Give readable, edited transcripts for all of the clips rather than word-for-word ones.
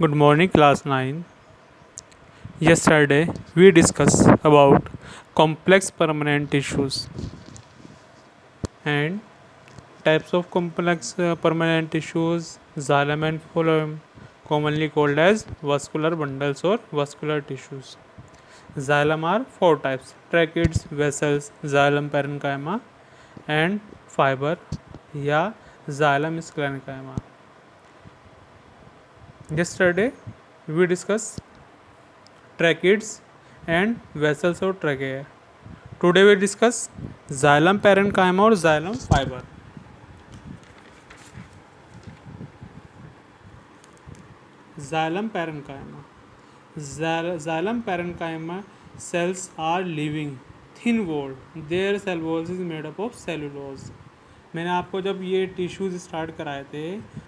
Good morning, class 9. Yesterday, we discussed about complex permanent tissues and types of complex permanent tissues, xylem and phloem, commonly called as vascular bundles or vascular tissues. Xylem are four types: tracheids, vessels, xylem parenchyma, and fiber या xylem sclerenchyma. Yesterday, we discussed tracheids and vessels or trachea. Today we discuss xylem parenchyma और xylem fiber. Xylem parenchyma. Xylem parenchyma cells are living, thin walled. Their cell walls is made up of cellulose. मैंने आपको जब ये tissues start कराए थे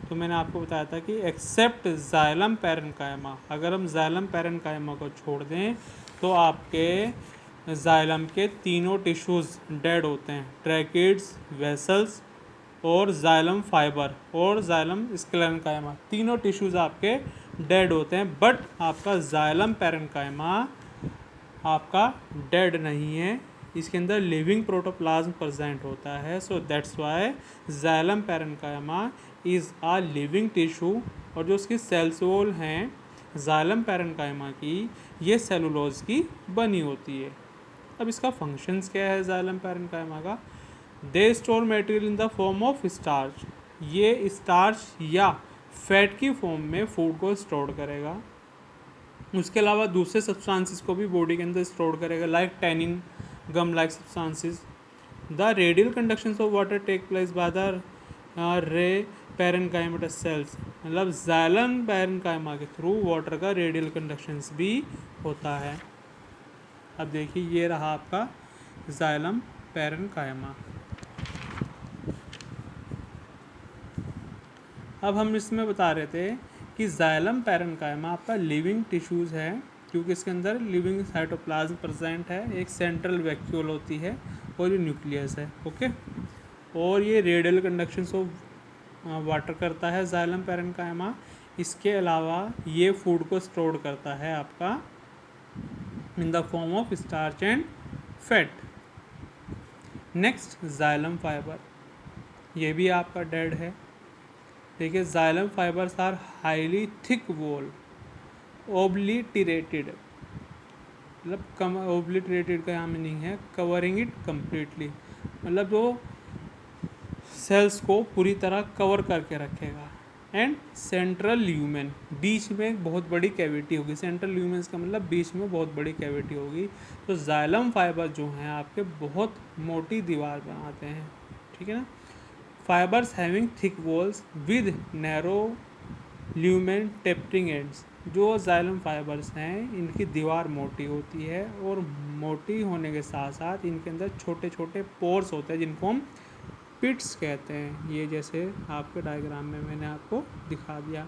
तो मैंने आपको बताया था कि एक्सेप्ट जाइलम पैरेन्काइमा, अगर हम जाइलम पैरेन्काइमा को छोड़ दें तो आपके जाइलम के तीनों टिश्यूज डेड होते हैं: ट्रैकिड्स, वेसल्स और जाइलम फाइबर और जाइलम स्क्लेरेन्काइमा। तीनों टिश्यूज आपके डेड होते हैं, बट आपका जाइलम पैरेन्काइमा आपका डेड नहीं है, इसके अंदर लिविंग प्रोटोप्लाज्म प्रेजेंट होता है। So that's why xylem parenchyma is a living tissue. और जो उसकी सेल्स वॉल हैं जाइलम पैरेन्काइमा की, ये सेलुलोज की बनी होती है। अब इसका फंक्शंस क्या है जाइलम पैरेन्काइमा का? They store material in the form of starch. ये स्टार्च या फैट की फॉर्म में फूड को स्टोर करेगा। उसके अलावा दूसरे सब्सटेंसेस को भी बॉडी के अंदर स्टोर करेगा, like tannin, gum like substances. The radial conductions of water take place by the ray parenchymatous cells. मतलब जाइलम पैरेन्काइमा के थ्रू वाटर का रेडियल कंडक्शंस भी होता है. अब देखिए ये रहा आपका जाइलम पैरेन्काइमा. अब हम इसमें बता रहे थे कि जाइलम पैरेन्काइमा आपका लिविंग टिश्यूज़ है, क्योंकि इसके अंदर लिविंग साइटोप्लाज्म प्रेजेंट है, एक सेंट्रल वैक्यूल होती है और ये न्यूक्लियस है. ओके. और ये रेडियल कंडक्शंस ऑफ वाटर करता है जाइलम पैरेन्काइमा. इसके अलावा ये फूड को स्टोर करता है आपका in the form of starch and fat. Next xylem fibre, ये भी आपका डेड है. देखिए xylem fibres are highly thick wall, obliterated. मतलब ओब्लिटरेटेड का यहाँ मीनिंग है कवरिंग इट कम्प्लीटली, मतलब जो सेल्स को पूरी तरह कवर करके रखेगा. एंड सेंट्रल ल्यूमेन, बीच में एक बहुत बड़ी कैविटी होगी. सेंट्रल ल्यूमेंस का मतलब बीच में बहुत बड़ी कैविटी होगी. तो जाइलम फाइबर जो हैं आपके बहुत मोटी दीवार बनाते हैं. ठीक है ना. Fibres having thick walls with narrow lumen tapering ends. जो जाइलम फाइबर्स हैं इनकी दीवार मोटी होती है, और मोटी होने के साथ साथ इनके अंदर छोटे छोटे पोर्स होते हैं जिनको हम पिट्स कहते हैं. ये जैसे आपके डायग्राम में मैंने आपको दिखा दिया.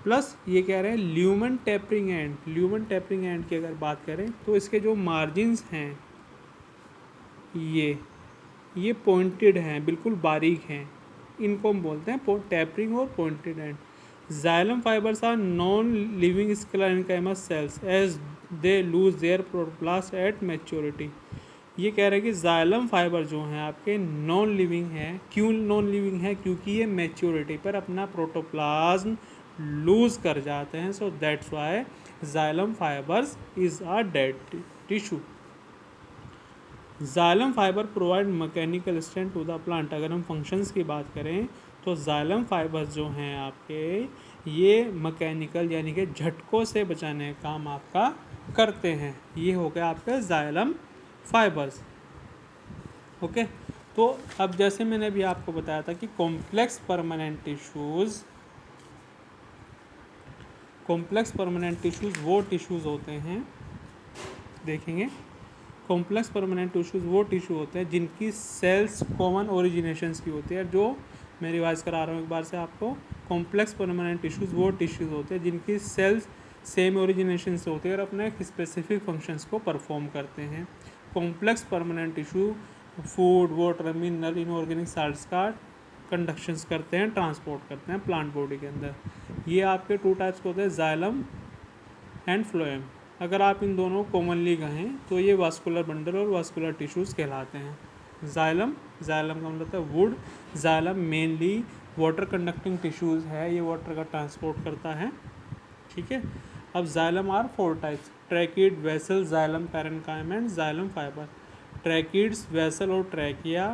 प्लस ये कह रहे हैं lumen tapering and. Lumen tapering and की अगर बात करें तो इसके जो मार्जिन्स हैं ये पॉइंटेड हैं, बिल्कुल बारीक हैं. इनको हम बोलते हैं टेपरिंग और pointed end. Xylem fibres are non living sclerenchyma cells as they lose their protoplast at maturity. ये कह रहे हैं कि जाइलम फाइबर जो हैं आपके नॉन लिविंग हैं. क्यों नॉन लिविंग है? क्योंकि ये मैच्योरिटी पर अपना प्रोटोप्लाज्म लूज कर जाते हैं. So that's why xylem fibres is a dead tissue. Xylem fibre provide mechanical strength to the plant. अगर हम फंक्शंस की बात करें तो जाइलम फाइबर्स जो हैं आपके ये मैकेनिकल यानी कि झटकों से बचाने का काम आपका करते हैं. ये हो गया आपके जाइलम फाइबर्स. ओके. तो अब जैसे मैंने अभी आपको बताया था कि कॉम्प्लेक्स परमानेंट टिश्यूज़ वो टिश्यूज़ होते हैं, देखेंगे. कॉम्प्लेक्स परमानेंट टिश्यूज़ वो टिश्यू होते हैं जिनकी सेल्स कॉमन ओरिजिनेशंस की होती है. जो मैं रिवाइज करा रहा हूँ एक बार से आपको. कॉम्प्लेक्स परमानेंट टिश्यूज़ वो टिश्यूज़ होते हैं जिनकी सेल्स सेम ओरिजिनेशन से होती है और अपने स्पेसिफिक फंक्शंस को परफॉर्म करते हैं. Complex permanent tissue food, water, mineral, inorganic salts का कंडक्शंस करते हैं, ट्रांसपोर्ट करते हैं प्लांट बॉडी के अंदर। ये आपके 2 टाइप्स होते हैं, जाइलम एंड फ्लोएम। अगर आप इन दोनों कॉमनली कहें तो ये वास्कुलर बंडल और वास्कुलर टिश्यूज़ कहलाते हैं। जाइलम का मतलब है would. Xylem mainly water conducting tissues है, ये वाटर का ट्रांसपोर्ट करता है, ठीक है। अब xylem are 4 types, tracheid, vessel, xylem parenchyma and xylem fibre. Tracheids, vessel और ट्रैकिया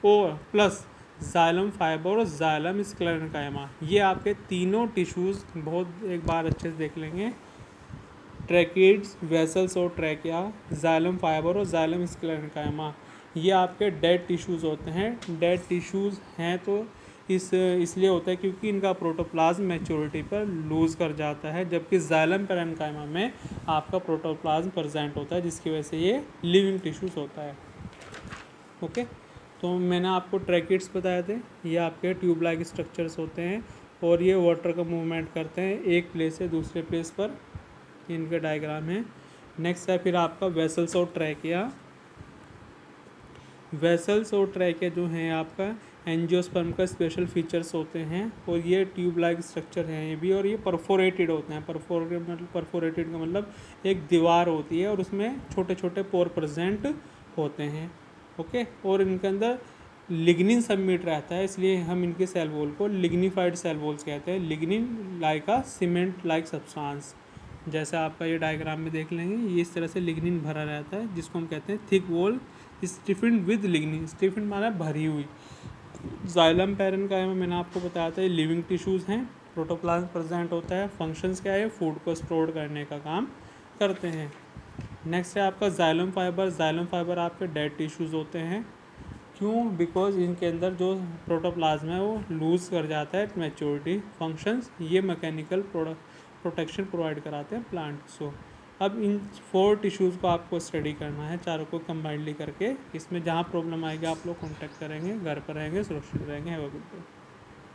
और प्लस जाइलम फाइबर और जाइलम स्क्लेरेन्काइमा, ये आपके तीनों टिश्यूज़ बहुत एक बार अच्छे से देख लेंगे। ट्रैकिड्स, वेसल्स और ट्रैकिया, जाइलम फाइबर और जाइलम स्क्लेरेन्काइमा, ये आपके डेड टिश्यूज़ होते हैं। डेड टिश्यूज़ हैं तो इसलिए होता है क्योंकि इनका प्रोटोप्लाज्म मैच्योरिटी पर लूज़ कर जाता है, जबकि जाइलम पैरेन्काइमा में आपका प्रोटोप्लाज्म प्रेजेंट होता है, जिसकी वजह से ये लिविंग टिश्यूज़ होता है। ओके, तो मैंने आपको ट्रैकिड्स बताए थे, ये आपके ट्यूब लाइक स्ट्रक्चर्स होते हैं और ये वाटर का मूवमेंट करते हैं एक प्लेस से दूसरे प्लेस पर, इनके डायग्राम है। नेक्स्ट है फिर आपका वेसल्स और ट्रैकिया। वेसल्स और ट्रैकिया जो हैं आपका एंजियोस्पर्म का स्पेशल फीचर्स होते हैं और ये ट्यूब लाइक स्ट्रक्चर हैं ये भी, और ये परफोरेटेड होते हैं। परफोरेटेड का मतलब एक दीवार होती है और उसमें छोटे छोटे पोर प्रेजेंट होते हैं। ओके, और इनके अंदर लिग्निन सबमिट रहता है, इसलिए हम इनके सेल वॉल को लिग्निफाइड सेल वॉल्स कहते हैं। लिग्निन लाइक अ सीमेंट लाइक सब्सटेंस, जैसा आपका ये डायग्राम में देख लेंगे, ये इस तरह से लिग्निन भरा रहता है, जिसको हम कहते हैं थिक वॉल स्टिफिन्ड विद लिग्निन। स्टिफिन्ड माना भरी हुई। जाइलम पैरेन्काइमा मैंने आपको बताया था, ये लिविंग टिश्यूज़ हैं, प्रोटोप्लाज्म प्रेजेंट होता है। फंक्शंस क्या है, फूड को स्टोर करने का काम करते हैं। नेक्स्ट है आपका जाइलम फाइबर। जाइलम फाइबर आपके डेड टिश्यूज़ होते हैं। क्यों? बिकॉज इनके अंदर जो प्रोटोप्लाज्म है वो लूज़ कर जाता है मैच्योरिटी। फंक्शंस, ये मैकेनिकल प्रोटेक्शन प्रोवाइड कराते हैं प्लांट्स को। अब इन 4 टिश्यूज़ को आपको स्टडी करना है, चारों को कंबाइनली करके। इसमें जहाँ प्रॉब्लम आएगी आप लोग कॉन्टैक्ट करेंगे, घर पर रहेंगे, सुरक्षित रहेंगे। Have a good day.